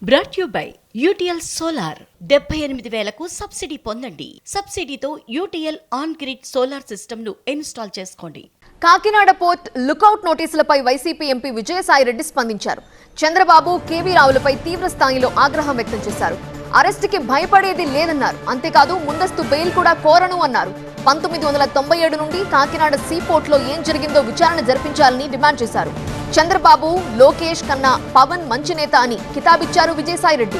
Brought you by UTL solar 78,000కు subsidy పొందండి. సబ్సిడీతో UTL on grid solar system ను ఇన్స్టాల్ చేసుకోండి. కాకినాడ పోర్ట్ లుకౌట్ నోటీసులపై వైసీపీ ఎంపీ విజయసాయిరెడ్డి స్పందించారు. చంద్రబాబు కేవీ రావులపై తీవ్ర స్థాయిలో ఆగ్రహం వ్యక్తం చేశారు. అరెస్టుకి భయపడేది లేదన్నారు. అంతేకాదు ముందస్తు బెయిల్ కూడా కోరను అన్నారు. 1997 నుండి కాకినాడ సీపోర్ట్లో ఏం జరిగిందో విచారణ జరిపించాలని డిమాండ్ చేశారు. చంద్రబాబు, లోకేష్ కన్నా పవన్ మంచి నేత అని కితాబిచ్చారు విజయసాయిరెడ్డి.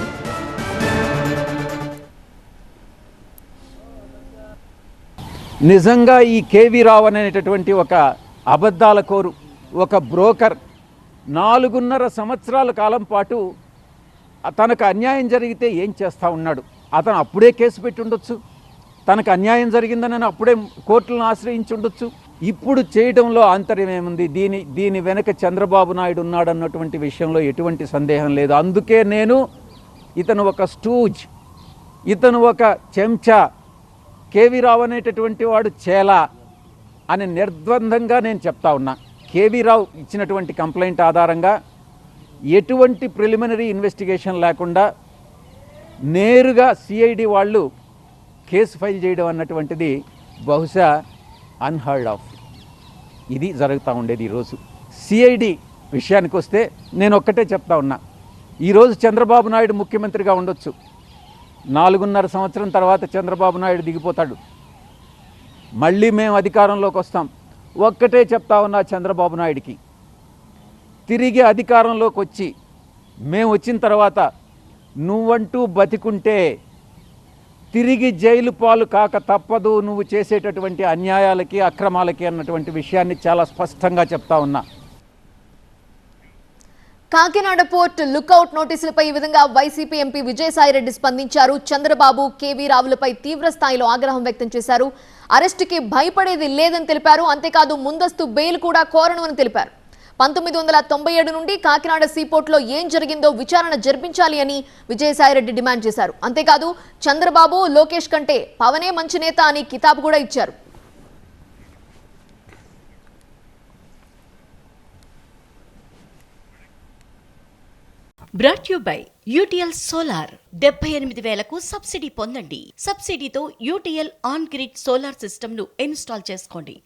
నిజంగా ఈ కేవీ రావు అనేటటువంటి ఒక అబద్ధాల కోరు, ఒక బ్రోకర్ 4.5 సంవత్సరాల కాలం పాటు తనకు అన్యాయం జరిగితే ఏం చేస్తూ ఉన్నాడు? అతను అప్పుడే కేసు పెట్టి ఉండొచ్చు, తనకు అన్యాయం జరిగిందని అప్పుడే కోర్టులను ఆశ్రయించి ఉండొచ్చు. ఇప్పుడు చేయడంలో ఆంతర్యం ఏముంది? దీని వెనక చంద్రబాబు నాయుడు ఉన్నాడన్నటువంటి విషయంలో ఎటువంటి సందేహం లేదు. అందుకే నేను ఇతను ఒక స్టూజ్, ఇతను ఒక చెంచా, కేవీ రావు అనేటటువంటి వాడు చేలా అని నిర్ద్వందంగా నేను చెప్తా ఉన్నా. కేవీ రావు ఇచ్చినటువంటి కంప్లైంట్ ఆధారంగా ఎటువంటి ప్రిలిమినరీ ఇన్వెస్టిగేషన్ లేకుండా నేరుగా సిఐడి వాళ్ళు కేసు ఫైల్ చేయడం అన్నటువంటిది బహుశా అన్హర్డ్ ఆఫ్. ఇది జరుగుతూ ఉండేది. ఈరోజు సిఐడి విషయానికి వస్తే నేను ఒక్కటే చెప్తా ఉన్నా, ఈరోజు చంద్రబాబు నాయుడు ముఖ్యమంత్రిగా ఉండొచ్చు. 4.5 సంవత్సరం తర్వాత చంద్రబాబు నాయుడు దిగిపోతాడు, మళ్ళీ మేము అధికారంలోకి వస్తాం. ఒక్కటే చెప్తా ఉన్నా చంద్రబాబు నాయుడికి, తిరిగి అధికారంలోకి వచ్చి మేము వచ్చిన తర్వాత నువ్వంటూ బతికుంటే తిరిగి జైలు పాలు కాక తప్పదు నువ్వు చేసేటటువంటి అన్యాయాలకి, అక్రమాలకి అన్నటువంటి విషయాన్ని చాలా స్పష్టంగా చెప్తా ఉన్నా. కాకినాడ పోర్ట్ లుకౌట్ నోటీసులపై ఈ విధంగా వైసీపీ ఎంపీ విజయసాయిరెడ్డి స్పందించారు. చంద్రబాబు, కేవీ రావులపై తీవ్ర స్థాయిలో ఆగ్రహం వ్యక్తం చేశారు. అరెస్టుకి భయపడేది లేదని తెలిపారు. అంతేకాదు ముందస్తు బెయిల్ కూడా కోరను అని తెలిపారు. 1997 నుండి కాకినాడ సీపోర్ట్లో ఏం జరిగిందో విచారణ జరిపించాలి అని విజయసాయిరెడ్డి డిమాండ్ చేశారు. అంతేకాదు చంద్రబాబు, లోకేష్ కంటే పవనే మంచి నేత అని కితాబు కూడా ఇచ్చారు. Brought you by UTL solar 78,000కు సబ్సిడీ పొందండి. సబ్సిడీతో UTL on grid solar system ను ఇన్స్టాల్ చేసుకోండి.